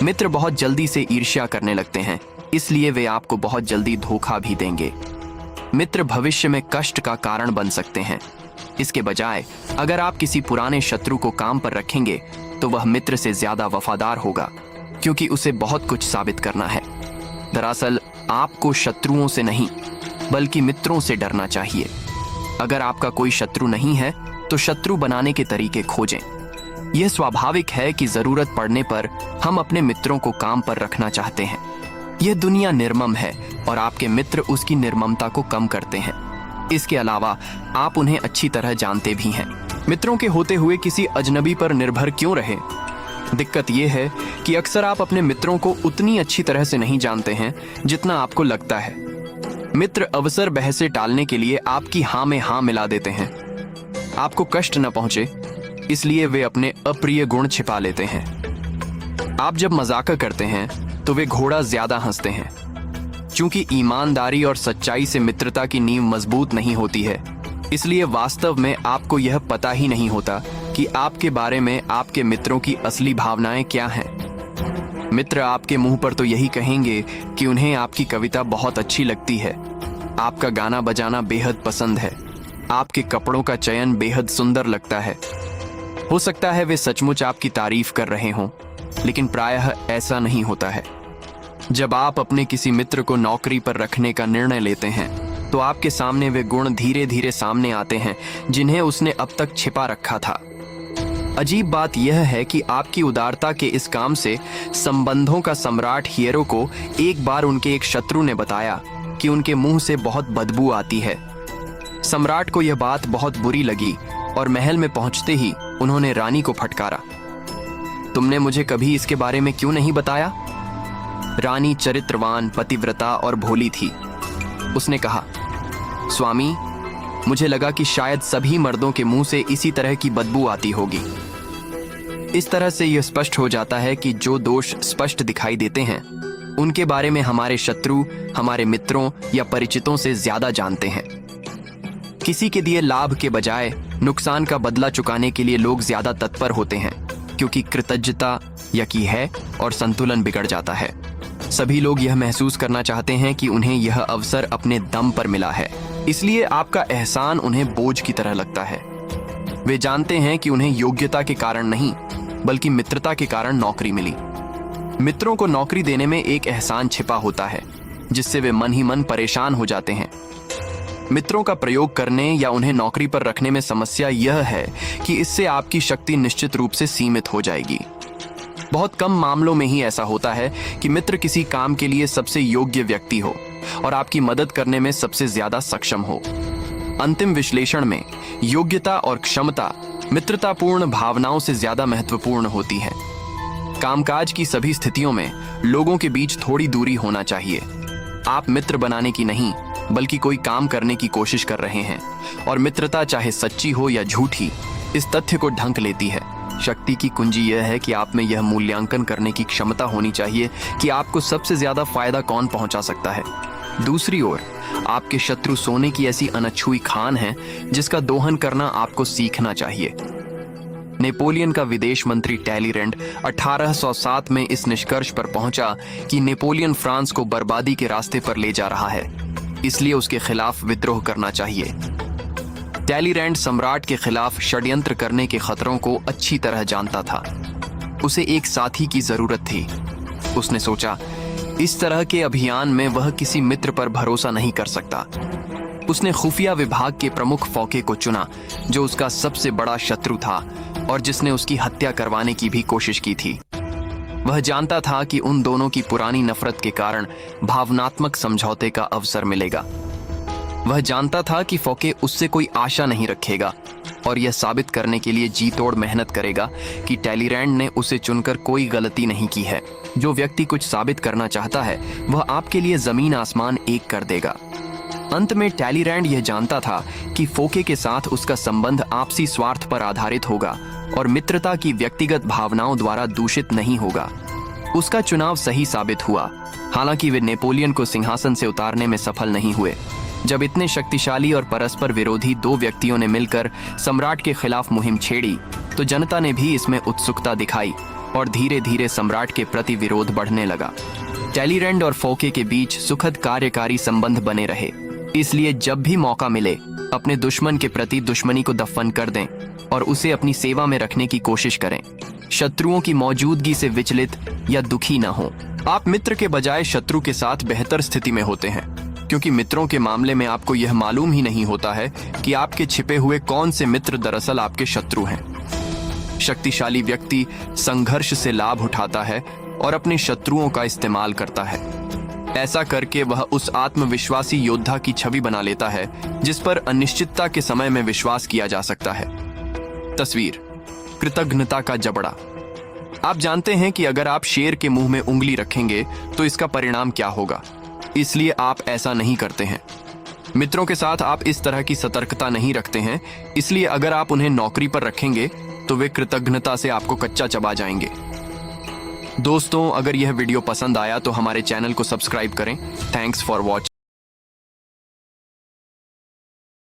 मित्र बहुत जल्दी से ईर्ष्या करने लगते हैं, इसलिए वे आपको बहुत जल्दी धोखा भी देंगे। मित्र भविष्य में कष्ट का कारण बन सकते हैं। इसके बजाय अगर आप किसी पुराने शत्रु को काम पर रखेंगे तो वह मित्र से ज्यादा वफादार होगा, क्योंकि उसे बहुत कुछ साबित करना है। दरअसल आपको शत्रुओं से नहीं बल्कि मित्रों से डरना चाहिए। अगर आपका कोई शत्रु नहीं है तो शत्रु बनाने के तरीके खोजें। यह स्वाभाविक है कि जरूरत पड़ने पर हम अपने मित्रों को काम पर रखना चाहते हैं। यह दुनिया निर्मम है और आपके मित्र उसकी निर्ममता को कम करते हैं। इसके अलावा आप उन्हें अच्छी तरह जानते भी हैं। मित्रों के होते हुए किसी अजनबी पर निर्भर क्यों रहे? दिक्कत यह है कि अक्सर आप अपने मित्रों को उतनी अच्छी तरह से नहीं जानते हैं जितना आपको लगता है। मित्र अवसर बहसे टालने के लिए आपकी हाँ में हाँ मिला देते हैं। आपको कष्ट न पहुंचे इसलिए वे अपने अप्रिय गुण छिपा लेते हैं। आप जब मजाक करते हैं तो वे घोड़ा ज्यादा हंसते हैं। क्योंकि ईमानदारी और सच्चाई से मित्रता की नींव मजबूत नहीं होती है, इसलिए वास्तव में आपको यह पता ही नहीं होता कि आपके बारे में आपके मित्रों की असली भावनाएं क्या हैं। मित्र आपके मुंह पर तो यही कहेंगे कि उन्हें आपकी कविता बहुत अच्छी लगती है, आपका गाना बजाना बेहद पसंद है, आपके कपड़ों का चयन बेहद सुंदर लगता है। हो सकता है वे सचमुच आपकी तारीफ कर रहे हों, लेकिन प्रायः ऐसा नहीं होता है। जब आप अपने किसी मित्र को नौकरी पर रखने का निर्णय लेते हैं तो आपके सामने वे गुण धीरे धीरे सामने आते हैं जिन्हें उसने अब तक छिपा रखा था। अजीब बात यह है कि आपकी उदारता के इस काम से संबंधों का सम्राट हियरो को एक बार उनके एक शत्रु ने बताया कि उनके मुंह से बहुत बदबू आती है। सम्राट को यह बात बहुत बुरी लगी और महल में पहुंचते ही उन्होंने रानी को फटकारा, तुमने मुझे कभी इसके बारे में क्यों नहीं बताया? रानी चरित्रवान, पतिव्रता और भोली थी। उसने कहा, स्वामी, मुझे लगा कि शायद सभी मर्दों के मुंह से इसी तरह की बदबू आती होगी। इस तरह से यह स्पष्ट हो जाता है कि जो दोष स्पष्ट दिखाई देते हैं उनके बारे में हमारे शत्रु हमारे मित्रों या परिचितों से ज्यादा जानते हैं। किसी के दिए लाभ के बजाय नुकसान का बदला चुकाने के लिए लोग ज्यादा तत्पर होते हैं, क्योंकि कृतज्ञता यकी है और संतुलन बिगड़ जाता है। सभी लोग यह महसूस करना चाहते हैं कि उन्हें यह अवसर अपने दम पर मिला है, इसलिए आपका एहसान उन्हें बोझ की तरह लगता है। वे जानते हैं कि उन्हें योग्यता के कारण नहीं बल्कि मित्रता के कारण नौकरी मिली। मित्रों को नौकरी देने में एक एहसान छिपा होता है जिससे वे मन ही मन परेशान हो जाते हैं। मित्रों का प्रयोग करने या उन्हें नौकरी पर रखने में समस्या यह है कि इससे आपकी शक्ति निश्चित रूप से सीमित हो जाएगी। बहुत कम मामलों में ही ऐसा होता है कि मित्र किसी काम के लिए सबसे योग्य व्यक्ति हो और आपकी मदद करने में सबसे ज्यादा सक्षम हो। अंतिम विश्लेषण में योग्यता और क्षमता मित्रतापूर्ण भावनाओं से ज्यादा महत्वपूर्ण होती है। कामकाज की सभी स्थितियों में लोगों के बीच थोड़ी दूरी होना चाहिए। आप मित्र बनाने की नहीं बल्कि कोई काम करने की कोशिश कर रहे हैं, और मित्रता चाहे सच्ची हो या झूठी इस तथ्य को ढंक लेती है। शक्ति की कुंजी यह है कि आप में यह मूल्यांकन करने की क्षमता होनी चाहिए कि आपको सबसे ज्यादा फायदा कौन पहुंचा सकता है। दूसरी ओर आपके शत्रु सोने की ऐसी अनछुई खान है जिसका दोहन करना आपको सीखना चाहिए। नेपोलियन का विदेश मंत्री टैलीरेंड 1807 में इस निष्कर्ष पर पहुंचा कि नेपोलियन फ्रांस को बर्बादी के रास्ते पर ले जा रहा है, इसलिए उसके खिलाफ विद्रोह करना चाहिए। टैलीरेंड सम्राट के खिलाफ षड्यंत्र करने के खतरों को अच्छी तरह जानता था। उसे एक साथी की जरूरत थी। उसने सोचा, इस तरह के अभियान में वह किसी मित्र पर भरोसा नहीं कर सकता। उसने खुफिया विभाग के प्रमुख फोके को चुना जो उसका सबसे बड़ा शत्रु था और जिसने उसकी हत्या करवाने की भी कोशिश की थी। वह जानता था कि उन दोनों की पुरानी नफरत के कारण भावनात्मक समझौते का अवसर मिलेगा। वह जानता था कि फोके उससे कोई आशा नहीं रखेगा और यह साबित करने के लिए जी तोड़ मेहनत करेगा कि टैलीरेंड ने उसे चुनकर कोई गलती नहीं की है। जो व्यक्ति कुछ साबित करना चाहता है वह आपके लिए जमीन आसमान एक कर देगा। अंत में टैलीरेंड यह जानता था कि फोके के साथ उसका संबंध आपसी स्वार्थ पर आधारित होगा और मित्रता की व्यक्तिगत भावनाओं द्वारा दूषित नहीं होगा। उसका चुनाव सही साबित हुआ। हालांकि वे नेपोलियन को सिंहासन से उतारने में सफल नहीं हुए। जब इतने शक्तिशाली और परस्पर विरोधी दो व्यक्तियों ने मिलकर सम्राट के खिलाफ मुहिम छेड़ी तो जनता ने भी इसमें उत्सुकता दिखाई। और धीरे धीरे सम्राट के प्रति विरोध बढ़ने लगा। टैलीरैंड और फोके के बीच सुखद कार्यकारी संबंध बने रहे, इसलिए जब भी मौका मिले अपने दुश्मन के प्रति दुश्मनी को दफन कर दें और उसे अपनी सेवा में रखने की कोशिश करें। शत्रुओं की मौजूदगी से विचलित या दुखी न हो। आप मित्र के बजाय शत्रु के साथ बेहतर स्थिति में होते हैं, क्योंकि मित्रों के मामले में आपको यह मालूम ही नहीं होता है कि आपके छिपे हुए कौन से मित्र दरअसल आपके शत्रु हैं। शक्तिशाली व्यक्ति संघर्ष से लाभ उठाता है और अपने शत्रुओं का इस्तेमाल करता है। ऐसा करके वह उस आत्मविश्वासी योद्धा की छवि बना लेता है जिस पर अनिश्चितता के समय में विश्वास किया जा सकता है। तस्वीर कृतज्ञता का जबड़ा। आप जानते हैं कि अगर आप शेर के मुंह में उंगली रखेंगे तो इसका परिणाम क्या होगा, इसलिए आप ऐसा नहीं करते हैं। मित्रों के साथ आप इस तरह की सतर्कता नहीं रखते हैं, इसलिए अगर आप उन्हें नौकरी पर रखेंगे तो वे कृतज्ञता से आपको कच्चा चबा जाएंगे। दोस्तों, अगर यह वीडियो पसंद आया तो हमारे चैनल को सब्सक्राइब करें। Thanks for watching.